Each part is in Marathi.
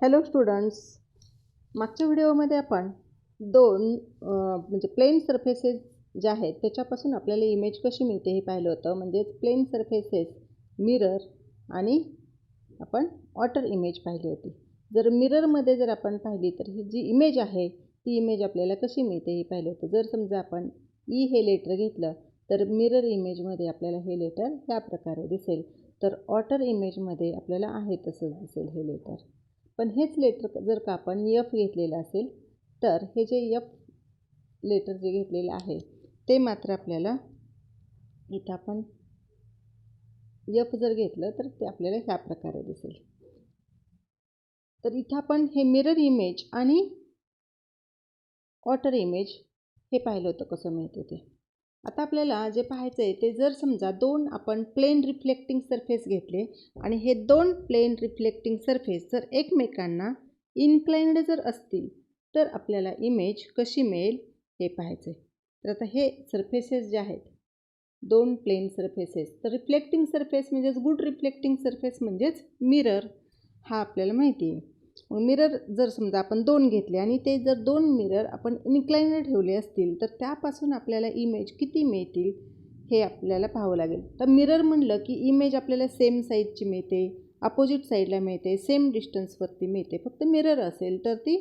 हॅलो स्टुडंट्स, मागच्या व्हिडिओमध्ये आपण दोन म्हणजे प्लेन सरफेसेस ज्या आहेत त्याच्यापासून आपल्याला इमेज कशी मिळते हे पाहिलं होतं. म्हणजेच प्लेन सरफेसेस, मिरर आणि आपण वॉटर इमेज पाहिली होती. जर मिररमध्ये जर आपण पाहिली तर ही जी इमेज आहे ती इमेज आपल्याला कशी मिळते हे पाहिलं होतं. जर समजा आपण ई हे लेटर घेतलं तर मिरर इमेजमध्ये आपल्याला हे लेटर ह्या प्रकारे दिसेल, तर वॉटर इमेजमध्ये आपल्याला आहे तसंच दिसेल हे लेटर. पण हेच लेटर जर का आपण एफ घेतलेलं असेल तर हे जे एफ लेटर जे घेतलेलं आहे ते मात्र आपल्याला इथं आपण एफ जर घेतलं तर ते आपल्याला ह्या प्रकारे दिसेल. तर इथं आपण हे मिरर इमेज आणि वॉटर इमेज हे पाहिलं होतं कसं मिळते ते. आता आपल्याला जे पाहायचं आहे ते जर समजा दोन आपण प्लेन रिफ्लेक्टिंग सरफेस घेतले आणि हे दोन प्लेन रिफ्लेक्टिंग सरफेस जर एकमेकांना इन्क्लाइंड जर असतील तर आपल्याला इमेज कशी मिळेल हे पाहायचं आहे. तर आता हे सरफेसेस जे आहेत दोन प्लेन सरफेसेस, तर रिफ्लेक्टिंग सरफेस म्हणजेच गुड रिफ्लेक्टिंग सरफेस म्हणजेच मिरर हा आपल्याला माहिती आहे. मिरर जर समजा आपण दोन घेतले आणि ते जर दोन मिरर आपण इन्क्लाइंड ठेवले असतील तर त्यापासून आपल्याला इमेज किती मिळतील हे आपल्याला पाहावं लागेल. तर मिरर म्हणलं की इमेज आपल्याला सेम साईजची मिळते, अपोजिट साईडला मिळते, सेम डिस्टन्सवरती मिळते. फक्त मिरर असेल तर ती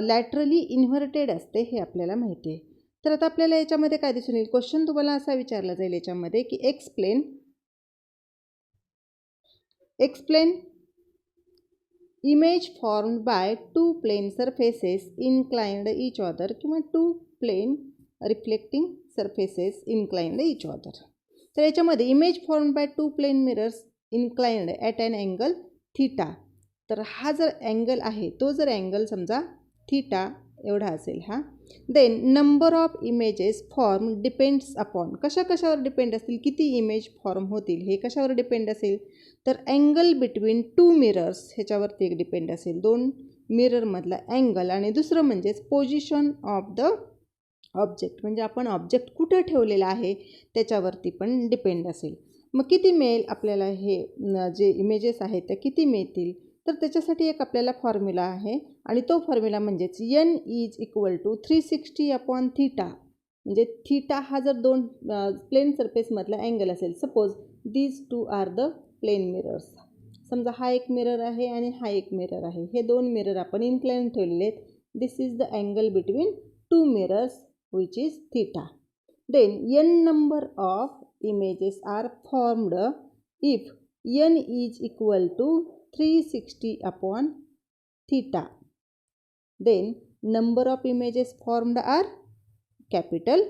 लॅटरली इन्व्हर्टेड असते हे आपल्याला माहिती आहे. तर आता आपल्याला याच्यामध्ये काय दिसून येईल, क्वेश्चन तुम्हाला असा विचारला जाईल याच्यामध्ये की explain image formed by two plane surfaces inclined each other किंवा two plane reflecting surfaces inclined each other. तर याच्यामध्ये image formed by two plane mirrors inclined at an angle theta. तर हा जर अँगल आहे तो जर अँगल समजा थीटा एवढा असेल हा, then number of images form depends upon. कशावर डिपेंड असतील, किती इमेज फॉर्म होतील हे कशावर डिपेंड असेल, तर अँगल बिटवीन टू मिरर्स ह्याच्यावरती एक डिपेंड असेल, दोन मिररमधला अँगल. आणि दुसरं म्हणजेच पोझिशन ऑफ द ऑब्जेक्ट, म्हणजे आपण ऑब्जेक्ट कुठं ठेवलेला आहे त्याच्यावरती पण डिपेंड असेल. मग किती मिळेल आपल्याला, हे जे इमेजेस आहेत त्या किती मिळतील, तर त्याच्यासाठी एक आपल्याला फॉर्म्युला आहे आणि तो फॉर्म्युला म्हणजेच n is equal to 360 upon theta. म्हणजे थीटा हा जर दोन प्लेन सरफेसमधला अँगल असेल, suppose these two are the plane mirrors. समजा हा एक मिरर आहे आणि हा एक मिरर आहे, हे दोन मिरर आपण इन्क्लाइन ठेवलेले आहेत. This is the angle between two mirrors which is theta. Then n number of images are formed if n is equal to 360 upon theta. Then number of images formed are capital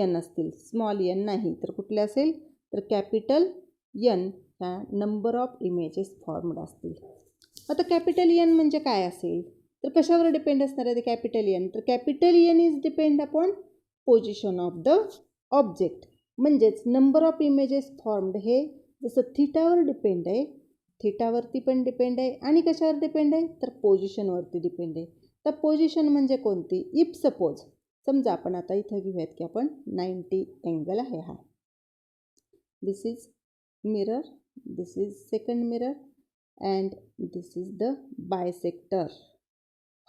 N असतील, स्मॉल n नाही. तर कुठले असेल, तर कॅपिटल N ह्या नंबर ऑफ इमेजेस फॉर्म्ड असतील. आता कॅपिटल N म्हणजे काय असेल, तर कशावर डिपेंड असणार आहे ते कॅपिटल N, तर capital N is depend upon position of the object. म्हणजेच नंबर ऑफ इमेजेस फॉर्म्ड हे जसं थीटावर डिपेंड आहे, थीटावरती पण डिपेंड आहे आणि कशावर डिपेंड आहे, तर पोझिशनवरती डिपेंड आहे. तर पोझिशन म्हणजे कोणती, इफ सपोज समजा आपण आता इथं घेऊयात की आपण 90 अँगल आहे हा, this is mirror, this is second mirror and this is the bisector.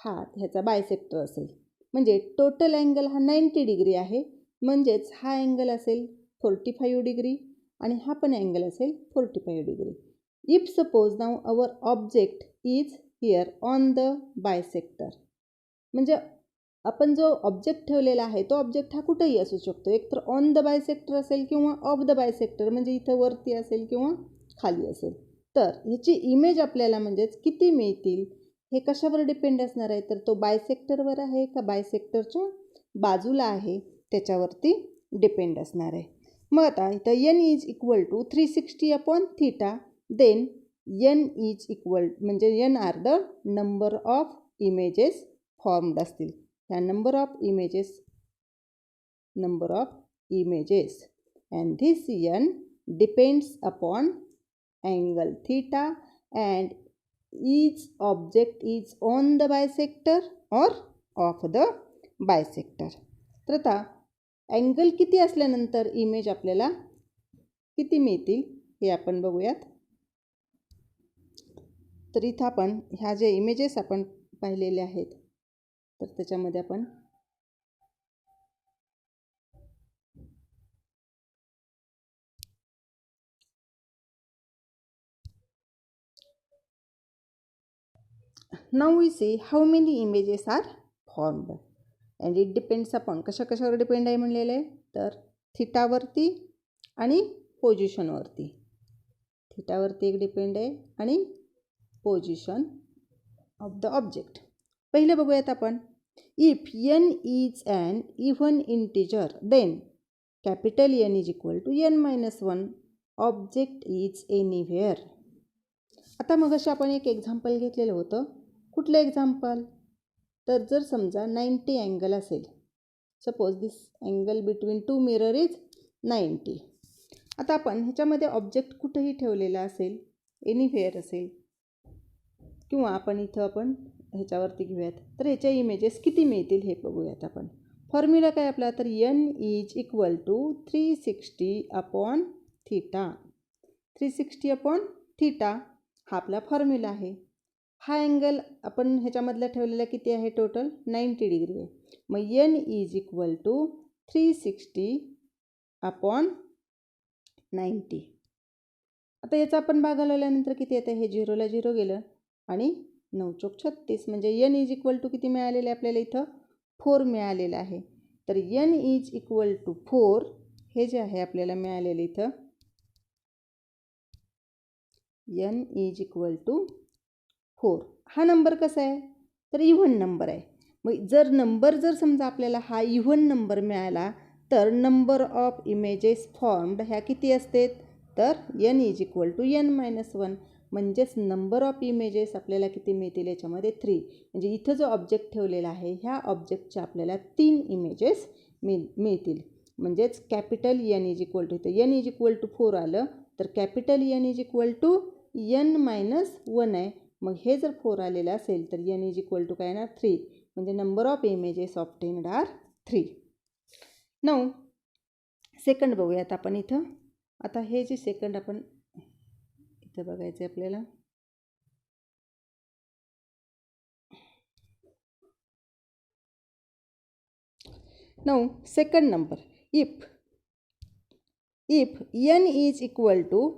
हा ह्याचा बायसेक्टर असेल, म्हणजे टोटल अँगल हा 90 डिग्री आहे. म्हणजेच हा अँगल असेल 45 डिग्री आणि हा पण अँगल असेल 45 degree. If suppose now our object is here on the bisector, म्हणजे आपण जो ऑब्जेक्ट ठेवलेला आहे तो ऑब्जेक्ट हा कुठेही असू शकतो, एक तर ऑन द बायसेक्टर असेल किंवा ऑफ द बायसेक्टर, म्हणजे इथं वरती असेल किंवा खाली असेल. तर ह्याची इमेज आपल्याला म्हणजेच किती मिळतील हे कशावर डिपेंड असणार आहे, तर तो बायसेक्टरवर आहे का बायसेक्टरच्या बाजूला आहे त्याच्यावरती डिपेंड असणार आहे. मग आता इथं n is equal to 360 upon theta. Then n is equal म्हणजे n are the number of images formed असतील. ह्या number of images and this n depends upon angle theta and each object is on the bisector or off the bisector. तर आता अँगल किती असल्यानंतर इमेज आपल्याला किती मिळतील हे आपण बघूयात. तर इथं आपण ह्या जे इमेजेस आपण पाहिलेले आहेत तर त्याच्यामध्ये आपण now we see how many images are formed and it depends upon कशावर डिपेंड आहे म्हणलेलं आहे तर थिटावरती आणि पोझिशनवरती. थिटावरती एक डिपेंड आहे आणि पोझिशन ऑफ द ऑब्जेक्ट. पहिले बघूयात आपण. If n is an even integer then capital N is equal to n minus 1 object is anywhere. आता मग अशी आपण एक एक्झाम्पल घेतलेलं होतं. कुठलं एक्झाम्पल तर जर समजा 90 अँगल असेल, suppose this angle between to mirror is 90. आता आपण ह्याच्यामध्ये ऑब्जेक्ट कुठेही ठेवलेला असेल, एनीवेअर असेल किंवा आपण ह्याच्यावरती घेऊयात तर ह्याच्या इमेजेस किती मिळतील हे बघूयात आपण. फॉर्म्युला काय आपला तर n is equal to 360 upon theta. 360 upon theta हा आपला फॉर्म्युला आहे. हा अँगल आपण ह्याच्यामधला ठेवलेला किती आहे टोटल 90 डिग्री आहे. मग n is equal to 360 upon 90. आता याचा आपण भाग लावल्यानंतर किती येतं हे 0ला 0 गेलं आणि 9 चौक 36 म्हणजे n इज इक्वल टू किती मिळालेलं आहे आपल्याला इथं 4 मिळालेलं आहे. तर n इज इक्वल टू 4 हे जे आहे आपल्याला मिळालेलं इथं n इज इक्वल टू 4. हा नंबर कसा आहे तर इव्हन नंबर आहे. मग जर समजा आपल्याला हा इव्हन नंबर मिळाला तर नंबर ऑफ इमेजेस फॉर्म्ड ह्या किती असतात तर n is equal to n minus 1 म्हणजेच नंबर ऑफ इमेजेस आपल्याला किती मिळतील याच्यामध्ये 3. म्हणजे इथं जो ऑब्जेक्ट ठेवलेला आहे ह्या ऑब्जेक्टच्या आपल्याला 3 इमेजेस मिळतील. म्हणजेच capital n is equal to इथं n इज इक्वल टू 4 आलं तर capital n is equal to n minus 1 आहे. मग हे जर 4 आलेलं असेल तर n इज इक्वल टू काय येणार 3 म्हणजे number of images obtained are 3. Now second बघूयात आपण इथं. आता हे जे सेकंड आपण इथं बघायचं आहे आपल्याला. Now second number if n is equal to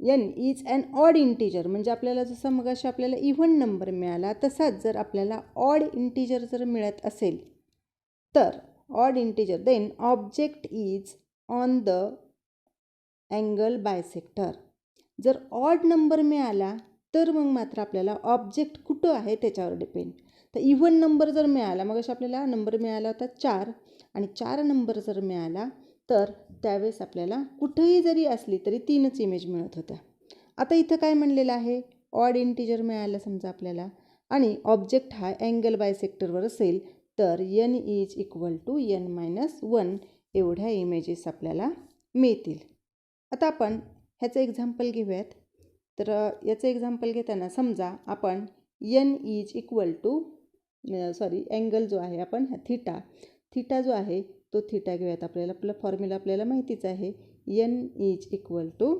n is an odd integer म्हणजे आपल्याला जसं मगाशी आपल्याला इव्हन नंबर मिळाला तसाच जर आपल्याला ऑड इंटिजर जर मिळत असेल तर odd integer then object is on the angle bisector. जर ऑड नंबर मिळाला तर मग मात्र आपल्याला ऑब्जेक्ट कुठं आहे त्याच्यावर डिपेंड. तर इव्हन नंबर जर मिळाला मग अशा आपल्याला नंबर मिळाला होता 4 आणि 4 नंबर जर मिळाला तर त्यावेळेस आपल्याला कुठंही जरी असली तरी 3च इमेज मिळत होत्या. आता इथं काय म्हणलेलं आहे ऑड इंटिजर मिळालं समजा आपल्याला आणि ऑब्जेक्ट हा अँगल बायसेक्टरवर असेल तर n is equal to n minus 1 एवढ्या इमेजेस आपल्याला मिळतील. आता आपण ह्याचं एक्झाम्पल घेऊयात. तर याचं एक्झाम्पल घेताना समजा आपण n is equal to angle जो आहे आपण थिटा जो आहे तो थिटा घेऊयात. आपला फॉर्म्युला आपल्याला माहितीच आहे n is equal to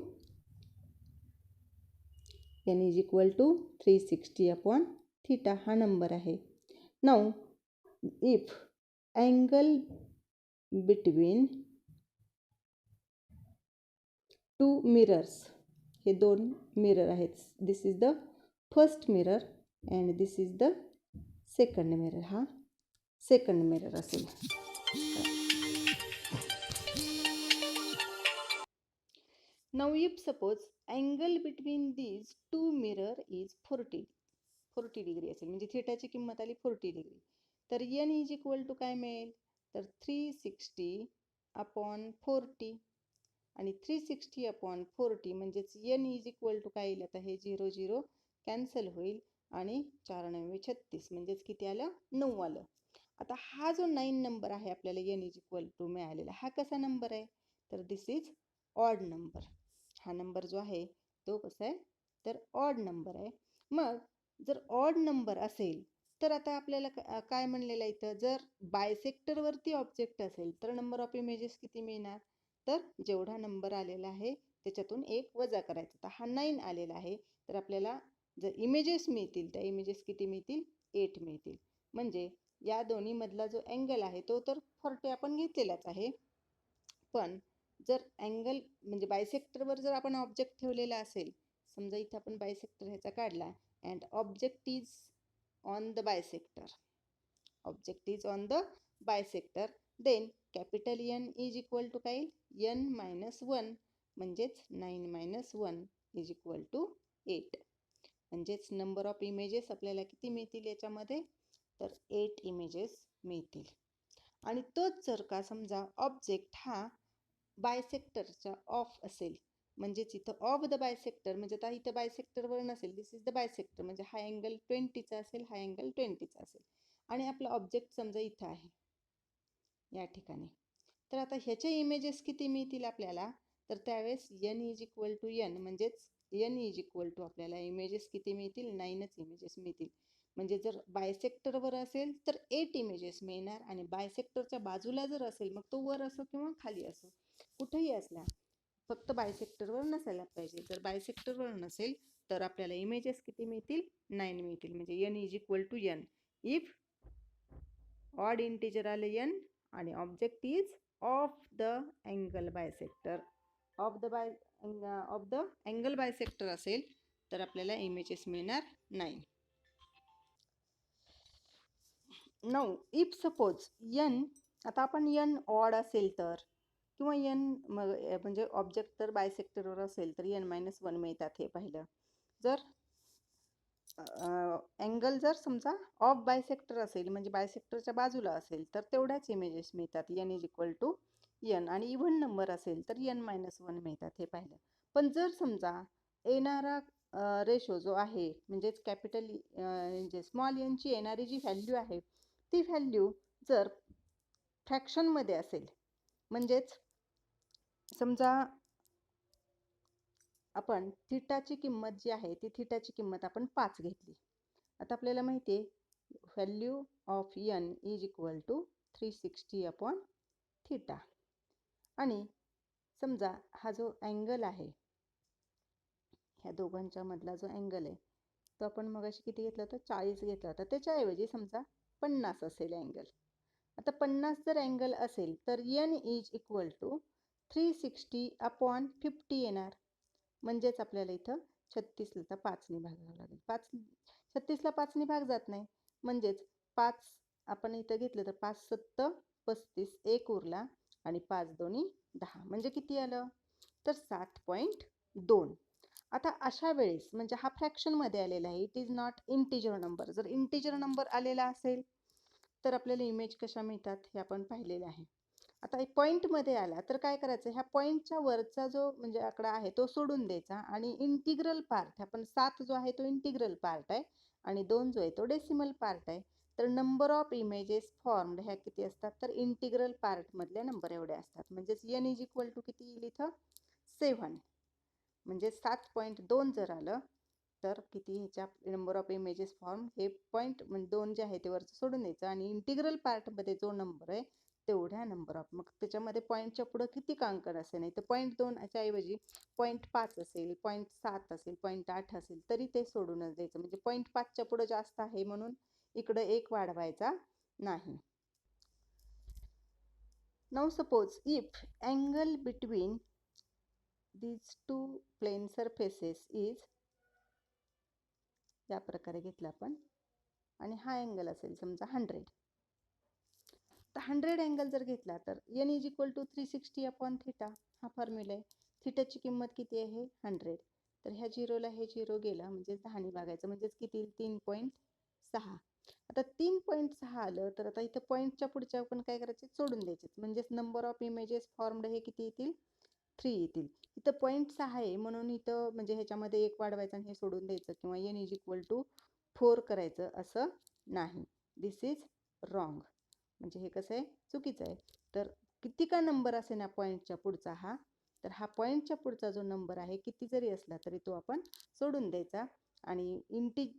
360 upon theta हा नंबर आहे. Now if angle between two mirrors हे 2 मिरर आहेत. This is the first mirror and this is the second mirror. हा सेकंड मिरर असेल. Now if suppose angle between these two mirror is 40 degree असेल म्हणजे थिटाची किंमत आली 40 डिग्री तर n इज इक्वल टू काय मिळेल तर 360 अपॉन 40 आणि 360 अपॉन 40 म्हणजेच n इज इक्वल टू काय येईल आता हे 0 0 कॅन्सल होईल आणि 4 9 36 म्हणजेच किती आलं 9 आलं. आता हा जो 9 नंबर आहे आपल्याला n इज इक्वल टू मिळालेला हा कसा नंबर आहे तर दिस इज ऑड नंबर. हा नंबर जो आहे तो कसा आहे तर ऑड नंबर आहे. मग जर ऑड नंबर असेल तर आता आपल्याला काय म्हणलेलं आहे इथं जर बायसेक्टरवरती ऑब्जेक्ट असेल तर नंबर ऑफ इमेजेस किती मिळणार तर जेवढा नंबर आलेला आहे त्याच्यातून 1 वजा करायचा. तर हा 9 आलेला आहे तर आपल्याला जर इमेजेस मिळतील त्या इमेजेस किती मिळतील 8 मिळतील. म्हणजे या दोन्हीमधला जो अँगल आहे तो तर 40 आपण घेतलेलाच आहे, पण जर अँगल म्हणजे बायसेक्टरवर जर आपण ऑब्जेक्ट ठेवलेला असेल, समजा इथं आपण बायसेक्टर ह्याचा काढला and object is on the bisector, object is on the bisector, then capital N is equal to काय N - 1 म्हणजेच 9 - 1 इज इक्वल टू 8. म्हणजेच नंबर ऑफ इमेजेस आपल्याला किती मिळतील याच्यामध्ये, तर 8 इमेजेस मिळतील. आणि तोच जर का समजा ऑब्जेक्ट हा बायसेक्टरच्या ऑफ असेल, म्हणजेच इथं ऑफ द बायसेक्टर म्हणजे आता इथं बायसेक्टरवर नसेल, दिस इज द बायसेक्टर म्हणजे हा अँगल 20चा असेल, हा अँगल 20चा असेल आणि आपला ऑब्जेक्ट समजा इथं आहे या ठिकाणी, तर आता ह्याचे इमेजेस किती मिळतील आपल्याला, तर त्यावेळेस N is equal to N म्हणजेच N इज इक्वल टू आपल्याला इमेजेस किती मिळतील 9च इमेजेस मिळतील. म्हणजे जर बायसेक्टरवर असेल तर 8 इमेजेस मिळणार आणि बायसेक्टरच्या बाजूला जर असेल मग तो वर असो किंवा खाली असो कुठेही असला, फक्त बायसेक्टरवर नसायला पाहिजे. जर बायसेक्टरवर नसेल तर आपल्याला इमेजेस किती मिळतील 9 मिळतील. म्हणजे N is equal to N if odd integer आले N आणि object is of the angle bisector, of the angle bisector असेल तर आपल्याला इमेजेस मिळणार 9. नाऊ इफ सपोज N, आता आपण N ऑड असेल तर किंवा N म्हणजे ऑब्जेक्ट तर बायसेक्टरवर असेल तर N - 1 मिळतात हे पाहिलं. जर अँगल जर समजा ऑफ बायसेक्टर असेल म्हणजे बायसेक्टरच्या बाजूला असेल तर तेवढ्याच इमेजेस मिळतात N is equal to N, आणि इव्हन नंबर असेल तर N - 1 मिळतात हे पाहिलं. पण जर समजा येणारा रेशो जो आहे म्हणजेच कॅपिटल म्हणजे स्मॉल n ची येणारी जी व्हॅल्यू आहे ती व्हॅल्यू जर फ्रॅक्शनमध्ये असेल, म्हणजेच समजा आपण थिटाची किंमत जी आहे ती थिटाची किंमत आपण 5 घेतली. आता आपल्याला माहिती आहे value of N is equal to 360 upon theta, आणि समजा हा जो अँगल आहे ह्या दोघांच्या मधला जो अँगल आहे तो आपण मगाशी किती घेतला होता 40 घेतला होता, त्याच्याऐवजी समजा 50 असेल अँगल. आता 50 जर अँगल असेल तर N is equal to 360 upon 50 येणार. म्हणजेच आपल्याला इथं 36ला 5ने भागावं लागेल. 36ला 5ने भाग जात नाही, म्हणजेच 5 आपण इथं घेतलं तर 5 × 7 = 35, 1 उरला आणि 5 × 2 = 10 म्हणजे किती आलं तर 7.2. आता अशा वेळेस म्हणजे हा फ्रॅक्शनमध्ये आलेला आहे, it is not integer number. जर इंटिजर नंबर आलेला असेल तर आपल्याला इमेज कशा मिळतात हे आपण पाहिलेलं आहे. आता पॉईंटमध्ये आला तर काय करायचं, ह्या पॉईंटच्या वरचा जो म्हणजे आकडा आहे तो सोडून द्यायचा आणि इंटिग्रल पार्ट, आपण 7 जो आहे तो इंटिग्रल पार्ट आहे आणि 2 जो आहे तो डेसिमल पार्ट आहे. तर नंबर ऑफ इमेजेस फॉर्म्ड ह्या किती असतात तर इंटिग्रल पार्टमधले नंबर एवढे असतात. म्हणजेच N इज इक्वल टू किती येईल इथं 7, म्हणजे 7.2 जर आलं तर किती ह्याच्या नंबर ऑफ इमेजेस फॉर्म हे पॉईंट म्हणजे 2 जे आहे ते वरचं सोडून द्यायचं आणि इंटिग्रल पार्टमध्ये जो नंबर आहे तेवढ्या नंबर ऑफ, मग त्याच्यामध्ये पॉईंटच्या पुढं किती कांकर असेल, नाही तर 0.2च्या ऐवजी 0.5 असेल, 0.7 असेल, 0.8 असेल तरी ते सोडूनच द्यायचं. म्हणजे 0.5च्या पुढं जास्त आहे म्हणून इकडं 1 वाढवायचा नाही. Now suppose if angle between these two plane surfaces is, या प्रकारे घेतला आपण आणि हा अँगल असेल समजा 100. तर 100 अँगल जर घेतला तर N is equal to 360 upon theta, हा फॉर्म्युला आहे. थिटाची किंमत किती आहे 100, तर ह्या झिरोला हे झिरो गेला म्हणजे 10ने भागायचं म्हणजेच किती 3.6. आता 3.6 आलं तर आता इथं पॉईंटच्या पुढच्या आपण काय करायचे सोडून द्यायचे, म्हणजेच नंबर ऑफ इमेजेस फॉर्म्ड हे किती येतील 3 येतील. इथं 0.6 आहे म्हणून इथं म्हणजे ह्याच्यामध्ये 1 वाढवायचं आणि हे सोडून द्यायचं किंवा N इज इक्वल टू 4 करायचं असं नाही. दिस इज रॉंग, म्हणजे हे कसं आहे चुकीचं आहे. तर किती का नंबर असे ना पॉईंटच्या पुढचा हा, तर हा पॉईंटच्या पुढचा जो नंबर आहे किती जरी असला तरी तो आपण सोडून द्यायचा आणि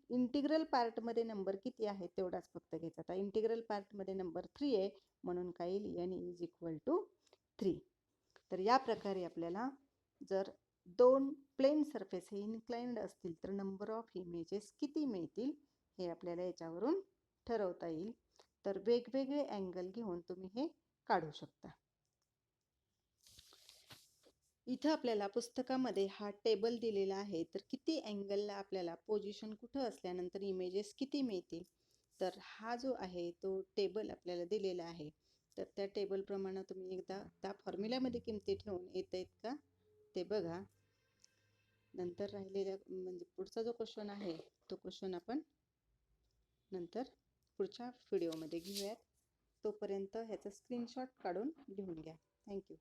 इंटिग्रल पार्टमध्ये नंबर किती आहे तेवढाच फक्त घ्यायचा. आता इंटिग्रल पार्टमध्ये नंबर 3 आहे म्हणून काय येईल N इज इक्वल टू 3. तर या प्रकारे आपल्याला जर 2 प्लेन सरफेस हे इन्क्लाइंड असतील तर नंबर ऑफ इमेजेस किती मिळतील हे आपल्याला याच्यावरून ठरवता येईल. तर वेगवेगळे अँगल घेऊन तुम्ही हे काढू शकता. इथं आपल्याला पुस्तकामध्ये हा टेबल दिलेला आहे. तर किती अँगलला आपल्याला पोझिशन कुठं असल्यानंतर इमेजेस किती मिळतील, तर हा जो आहे तो टेबल आपल्याला दिलेला आहे. तर त्या टेबलप्रमाणे तुम्ही एकदा त्या फॉर्म्युल्यामध्ये किमती ठेवून येत आहेत का ते बघा. नंतर राहिलेला म्हणजे पुढचा जो क्वेश्चन आहे तो क्वेश्चन आपण नंतर पुढच्या व्हिडिओमध्ये घेऊयात. तोपर्यंत ह्याचा स्क्रीनशॉट काढून लिहून घ्या. थँक्यू.